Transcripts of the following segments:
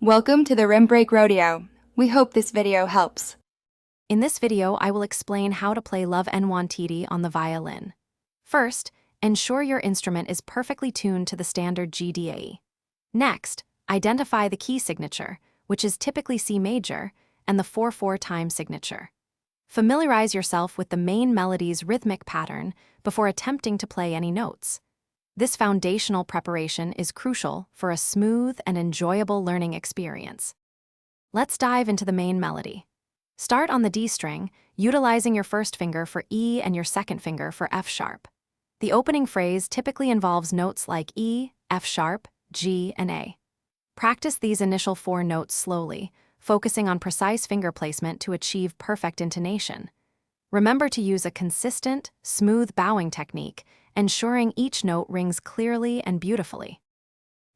Welcome to the Rim Break Rodeo. We hope this video helps. In this video, I will explain how to play Love Nwantiti on the violin. First, ensure your instrument is perfectly tuned to the standard G-DAE. Next, identify the key signature, which is typically C major, and the 4/4 time signature. Familiarize yourself with the main melody's rhythmic pattern before attempting to play any notes. This foundational preparation is crucial for a smooth and enjoyable learning experience. Let's dive into the main melody. Start on the D string, utilizing your first finger for E and your second finger for F sharp. The opening phrase typically involves notes like E, F sharp, G, and A. Practice these initial 4 notes slowly, focusing on precise finger placement to achieve perfect intonation. Remember to use a consistent, smooth bowing technique, ensuring each note rings clearly and beautifully.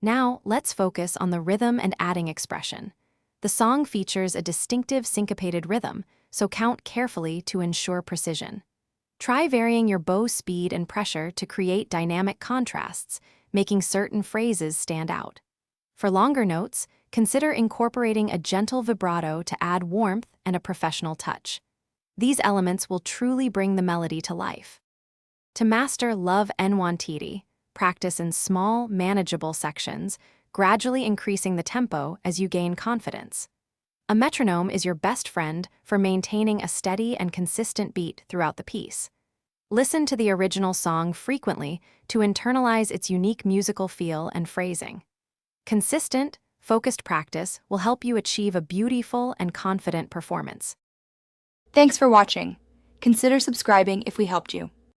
Now, let's focus on the rhythm and adding expression. The song features a distinctive syncopated rhythm, so count carefully to ensure precision. Try varying your bow speed and pressure to create dynamic contrasts, making certain phrases stand out. For longer notes, consider incorporating a gentle vibrato to add warmth and a professional touch. These elements will truly bring the melody to life. To master Love Nwantiti, practice in small, manageable sections, gradually increasing the tempo as you gain confidence. A metronome is your best friend for maintaining a steady and consistent beat throughout the piece. Listen to the original song frequently to internalize its unique musical feel and phrasing. Consistent, focused practice will help you achieve a beautiful and confident performance. Thanks for watching. Consider subscribing if we helped you.